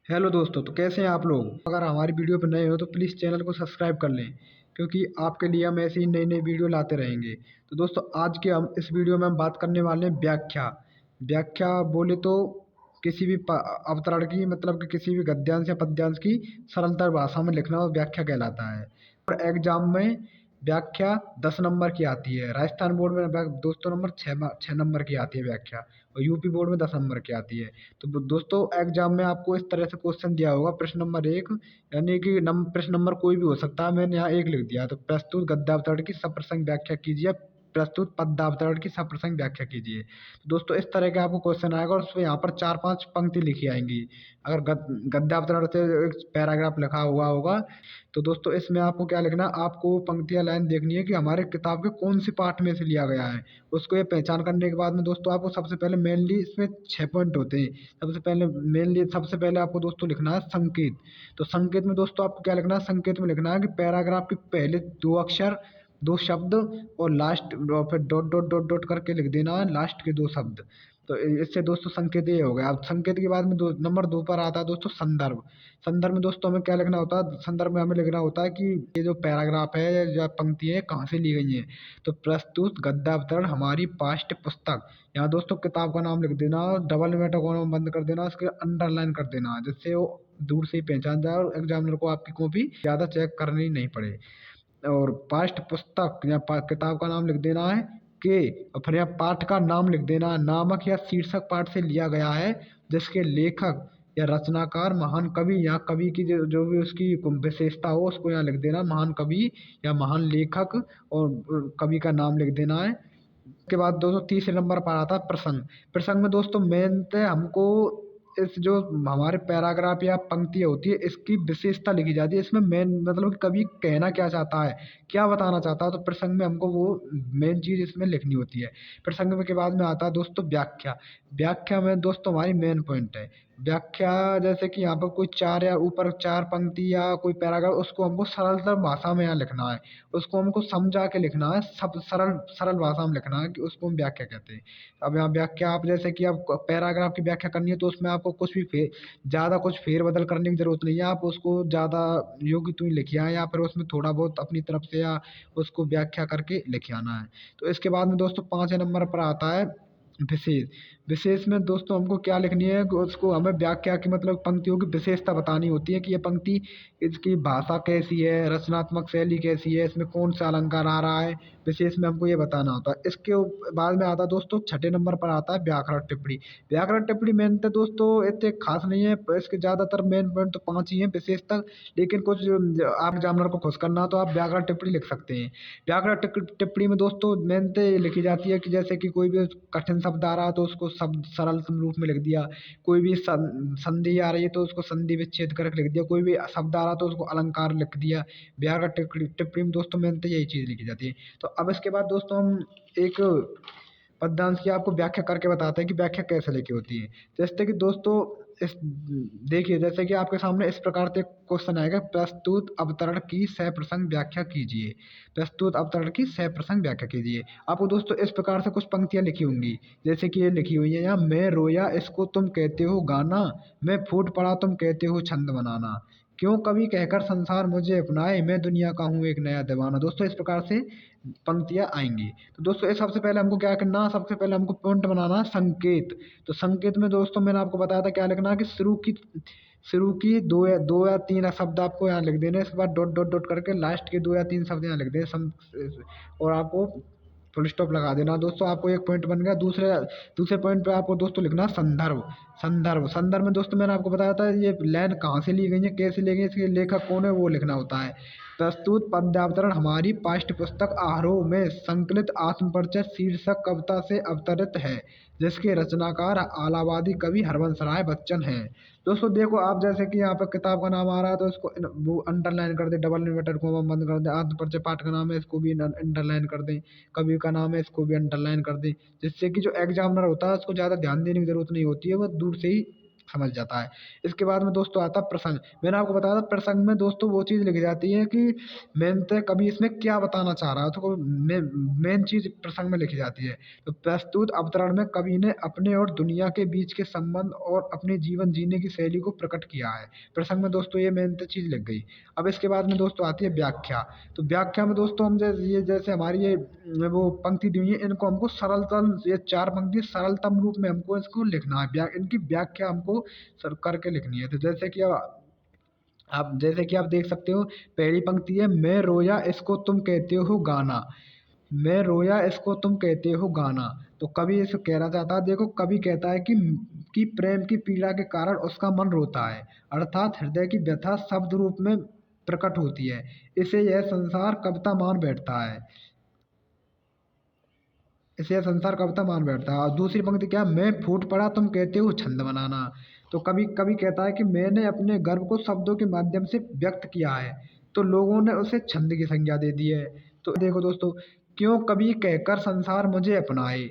Hello दोस्तों, तो कैसे हैं आप लोग। अगर हमारी वीडियो पर नए हो तो प्लीज़ चैनल को सब्सक्राइब कर लें, क्योंकि आपके लिए हम ऐसी ही नई नई वीडियो लाते रहेंगे। तो दोस्तों, आज के हम इस वीडियो में हम बात करने वाले हैं व्याख्या। व्याख्या बोले तो किसी भी अवतरण की, मतलब कि किसी भी गद्यांश या पद्यांश की सरलतर भाषा में लिखना वो व्याख्या कहलाता है। और एग्जाम में व्याख्या 10 नंबर की आती है। राजस्थान बोर्ड में दोस्तों नंबर 6 नंबर की आती है व्याख्या, और यूपी बोर्ड में 10 नंबर की आती है। तो दोस्तों, एग्जाम में आपको इस तरह से क्वेश्चन दिया होगा। प्रश्न नंबर 1, यानी कि प्रश्न नंबर कोई भी हो सकता है, मैंने यहाँ 1 लिख दिया। तो प्रस्तुत गद्यावतरण की सप्रसंग व्याख्या कीजिए, प्रस्तुत पद्यावतरण की सप्रसंग व्याख्या कीजिए। तो दोस्तों, इस तरह के आपको क्वेश्चन आएगा और उसमें यहाँ पर 4-5 पंक्ति लिखी आएंगी। अगर गद्यावतरण से एक पैराग्राफ लिखा हुआ होगा, तो दोस्तों इसमें आपको क्या लिखना, आपको पंक्तियाँ लाइन देखनी है कि हमारे किताब के कौन सी पाठ में से लिया गया है। उसको ये पहचान करने के बाद में दोस्तों आपको सबसे पहले मेनली इसमें 6 पॉइंट होते हैं। सबसे पहले आपको दोस्तों लिखना है संकेत। तो संकेत में दोस्तों आपको क्या लिखना है, संकेत में लिखना है कि पैराग्राफ के पहले 2 अक्षर, 2 शब्द, और लास्ट और फिर डॉट डॉट डॉट डॉट करके लिख देना है लास्ट के 2 शब्द। तो इससे दोस्तों संकेत ये हो गया। अब संकेत के बाद में नंबर 2 पर आता है दोस्तों संदर्भ। संदर्भ में दोस्तों हमें क्या लिखना होता है, संदर्भ में हमें लिखना होता है कि ये जो पैराग्राफ है या पंक्ति है कहाँ से ली गई है। तो प्रस्तुत गद्यावतरण हमारी पाठ्य पुस्तक, यहाँ दोस्तों किताब का नाम लिख देना, डबल इन्वर्टेड कॉमा बंद कर देना, उसके अंडरलाइन कर देना, जिससे वो दूर से ही पहचान जाए और एग्जामिनर को आपकी कॉपी ज़्यादा चेक करनी नहीं पड़े। और पाठ्य पुस्तक या किताब का नाम लिख देना है के, और फिर यहाँ पाठ का नाम लिख देना है, नामक या शीर्षक पाठ से लिया गया है, जिसके लेखक या रचनाकार महान कवि, या कवि की जो भी उसकी विशेषता हो उसको यहाँ लिख देना, महान कवि या महान लेखक, और कवि का नाम लिख देना है। उसके बाद दोस्तों तीसरे नंबर पर आता है प्रसंग। प्रसंग में दोस्तों मेनतः हमको इस जो हमारे पैराग्राफ या पंक्तियाँ होती है इसकी विशेषता लिखी जाती है। इसमें मेन मतलब कि कवि कहना क्या चाहता है, क्या बताना चाहता है, तो प्रसंग में हमको वो मेन चीज़ इसमें लिखनी होती है। प्रसंग में के बाद में आता है दोस्तों व्याख्या। व्याख्या में दोस्तों हमारी मेन पॉइंट है व्याख्या। जैसे कि यहाँ पर कोई 4 या ऊपर 4 पंक्ति या कोई पैराग्राफ, उसको हमको सरलतर भाषा में यहाँ लिखना है, उसको हमको समझा के लिखना है, सब सरल सरल भाषा में लिखना है, कि उसको हम व्याख्या कहते हैं। अब यहाँ व्याख्या, आप जैसे कि आप पैराग्राफ की व्याख्या करनी है तो उसमें आपको कुछ भी ज़्यादा कुछ फेरबदल करने की जरूरत नहीं है। आप उसको ज़्यादा योग्य तुम लिखे आए, या फिर उसमें थोड़ा बहुत अपनी तरफ से या उसको व्याख्या करके लिखे आना है। तो इसके बाद में दोस्तों 5 नंबर पर आता है विशेष। विशेष में दोस्तों हमको क्या लिखनी है कि उसको हमें व्याख्या की मतलब पंक्तियों की विशेषता बतानी होती है, कि ये पंक्ति, इसकी भाषा कैसी है, रचनात्मक शैली कैसी है, इसमें कौन सा अलंकार आ रहा है। विशेष में हमको ये बताना होता है। इसके बाद में आता है दोस्तों 6 नंबर पर आता है व्याकरण टिप्पणी। व्याकरण टिप्पणी मेन तो दोस्तों इतने खास नहीं है, इसके ज़्यादातर मेन पॉइंट तो 5 ही हैं विशेष तक। लेकिन कुछ आप एग्जामिनर को खुश करना हो तो आप व्याकरण टिप्पणी लिख सकते हैं। व्याकरण टिप्पणी में दोस्तों मेन तो ये लिखी जाती है कि जैसे कि कोई भी कठिन शब्द आ रहा है तो उसको शब्द सरल रूप में लिख दिया, कोई भी संधि आ रही है तो उसको संधि विच्छेद करके लिख दिया, कोई भी शब्द आ रहा तो उसको अलंकार लिख दिया। व्याकरण टिप्पणी में दोस्तों मेन तो यही चीज़ लिखी जाती है। तो अब इसके बाद दोस्तों हम एक पद्यांश की आपको व्याख्या करके बताते हैं कि व्याख्या कैसे लिखी होती है। जैसे कि दोस्तों इस देखिए, जैसे कि आपके सामने इस प्रकार से क्वेश्चन आएगा, प्रस्तुत अवतरण की सप्रसंग व्याख्या कीजिए। प्रस्तुत अवतरण की सप्रसंग व्याख्या कीजिए। आपको दोस्तों इस प्रकार से कुछ पंक्तियां लिखी होंगी, जैसे कि ये लिखी हुई है यहाँ, मैं रोया इसको तुम कहते हो गाना, मैं फूट पड़ा तुम कहते हो छंद बनाना, क्यों कभी कहकर संसार मुझे अपनाए, मैं दुनिया का हूँ एक नया दीवाना। दोस्तों इस प्रकार से पंक्तियां आएंगी। तो दोस्तों ये सबसे पहले हमको क्या करना, सबसे पहले हमको पॉइंट बनाना संकेत। तो संकेत में दोस्तों मैंने आपको बताया था क्या लिखना है, कि शुरू की दो या तीन शब्द आपको यहाँ लिख देने, इसके बाद डॉट डॉट डॉट करके लास्ट के 2 या 3 शब्द यहाँ लिख देने, और आपको फुल स्टॉप लगा देना। दोस्तों आपको एक पॉइंट बन गया। दूसरे दूसरे पॉइंट पे आपको दोस्तों लिखना संदर्भ। संदर्भ में दोस्तों मैंने आपको बताया था ये लाइन कहाँ से ली गई है, कैसे ली गई है, इसके लेखक कौन है, वो लिखना होता है। प्रस्तुत पद्यावतरण हमारी पाठ्य पुस्तक आरोह में संकलित आत्मपरिचय शीर्षक कविता से अवतरित है, जिसके रचनाकार आलावादी कवि हरवंश राय बच्चन हैं। दोस्तों देखो, आप जैसे कि यहाँ पर किताब का नाम आ रहा है तो इसको वो अंडरलाइन कर दे, डबल इन्वर्टेड कोमा बंद कर दे। आत्मपरिचय पाठ का नाम है, इसको भी अंडरलाइन कर दें। कवि का नाम है, इसको भी अंडरलाइन कर दें, जिससे कि जो एग्जामिनर होता है उसको ज़्यादा ध्यान देने की जरूरत नहीं होती है, वो दूर से ही समझ जाता है। इसके बाद में दोस्तों आता है प्रसंग। मैंने आपको बताया था प्रसंग में दोस्तों वो चीज़ लिखी जाती है कि मेन कवि इसमें क्या बताना चाह रहा है, तो मेन चीज़ प्रसंग में लिखी जाती है। तो प्रस्तुत अवतरण में कवि ने अपने और दुनिया के बीच के संबंध और अपने जीवन जीने की शैली को प्रकट किया है। प्रसंग में दोस्तों ये मेन चीज़ लिख गई। अब इसके बाद में दोस्तों आती है व्याख्या। तो व्याख्या में दोस्तों हम जैसे हमारी ये वो पंक्ति दी हुई है, इनको हमको सरलतम, ये 4 पंक्ति सरलतम रूप में हमको इसको लिखना है। इनकी व्याख्या हमको करके लिखनी है। तो जैसे कि आप देख सकते हो, पहली पंक्ति है, मैं रोया इसको तुम कहते हो गाना। मैं रोया इसको तुम कहते हो गाना। तो कवि इसको कहना चाहता है, देखो कवि कहता है कि प्रेम की पीड़ा के कारण उसका मन रोता है, अर्थात हृदय की व्यथा शब्द रूप में प्रकट होती है। इसे यह संसार कविता मान बैठता है। इसे यह संसार कविता मान बैठता है। और दूसरी पंक्ति क्या है, मैं फूट पड़ा तुम कहते हो छंद बनाना। तो कवि कवि कहता है कि मैंने अपने गर्व को शब्दों के माध्यम से व्यक्त किया है, तो लोगों ने उसे छंद की संज्ञा दे दी है। तो देखो दोस्तों, क्यों कवि कहकर संसार मुझे अपनाए,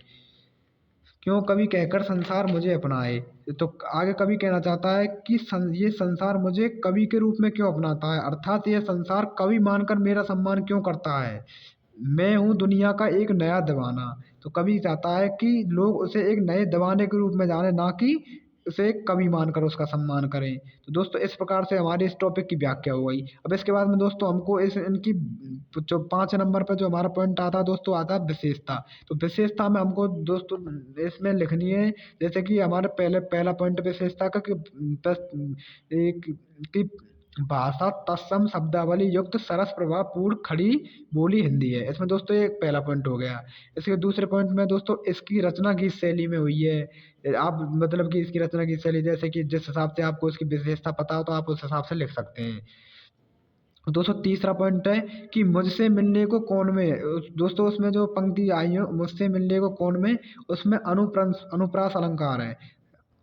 क्यों कवि कहकर संसार मुझे अपनाए। तो आगे कवि कहना चाहता है कि ये संसार मुझे कवि के रूप में क्यों अपनाता है, अर्थात ये संसार कवि मानकर मेरा सम्मान क्यों करता है। मैं हूँ दुनिया का एक नया दीवाना। तो कवि चाहता है कि लोग उसे एक नए दीवाने के रूप में जाने, ना कि उसे एक कवि मानकर उसका सम्मान करें। तो दोस्तों इस प्रकार से हमारे इस टॉपिक की व्याख्या हो गई। अब इसके बाद में दोस्तों हमको इस इनकी जो 5 नंबर पर जो हमारा पॉइंट आता है दोस्तों, आता है विशेषता। तो विशेषता में हमको दोस्तों इसमें लिखनी है, जैसे कि हमारे पहला पॉइंट विशेषता का एक कि भाषा तत्सम शब्दावली युक्त सरस प्रभाव पूर्ण खड़ी बोली हिंदी है। इसमें दोस्तों ये पहला पॉइंट हो गया। इसके दूसरे पॉइंट में दोस्तों इसकी रचना किस शैली में हुई है। आप मतलब कि इसकी रचना की शैली, जैसे कि जिस हिसाब से आपको इसकी विशेषता पता हो तो आप उस हिसाब से लिख सकते हैं। दोस्तों तीसरा पॉइंट है कि मुझसे मिलने को कौन में, दोस्तों उसमें जो पंक्ति आई है मुझसे मिलने को कौन में, उसमें अनुप्रास अलंकार है।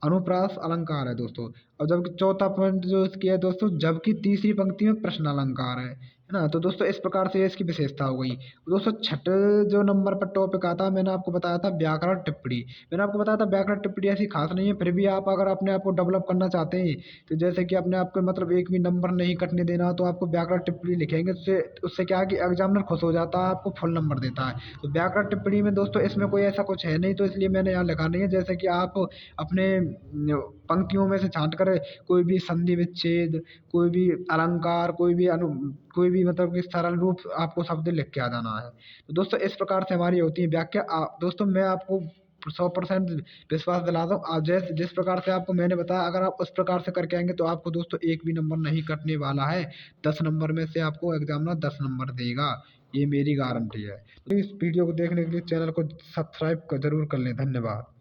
अनुप्रास अलंकार है दोस्तों। और जबकि चौथा पॉइंट जो इसकी है दोस्तों, जबकि तीसरी पंक्ति में प्रश्न अलंकार है ना। तो दोस्तों इस प्रकार से इसकी विशेषता हो गई। दोस्तों छठे जो नंबर पर टॉपिक आता है, मैंने आपको बताया था व्याकरण टिप्पणी। मैंने आपको बताया था व्याकरण टिप्पणी ऐसी खास नहीं है, फिर भी आप अगर अपने आप को डेवलप करना चाहते हैं, तो जैसे कि अपने आप को मतलब एक भी नंबर नहीं कटने देना, तो आपको व्याकरण टिप्पणी लिखेंगे। उससे उससे क्या है कि एग्जामिनर खुश हो जाता है, आपको फुल नंबर देता है। तो व्याकरण टिप्पणी में दोस्तों इसमें कोई ऐसा कुछ है नहीं, तो इसलिए मैंने यहाँ लिखा नहीं है। जैसे कि आप अपने पंक्तियों में से छांट कर कोई भी संधि विच्छेद, कोई भी अलंकार, कोई भी मतलब कि सरल रूप आपको शब्द लिख के आ जाना है। तो दोस्तों इस प्रकार से हमारी होती है व्याख्या। दोस्तों मैं आपको 100% विश्वास दिलाता हूँ, आप जिस प्रकार से आपको मैंने बताया, अगर आप उस प्रकार से करके आएंगे तो आपको दोस्तों एक भी नंबर नहीं कटने वाला है। 10 नंबर में से आपको एग्जामिनर 10 नंबर देगा, ये मेरी गारंटी है। तो इस वीडियो को देखने के लिए चैनल को सब्सक्राइब जरूर कर लें। धन्यवाद।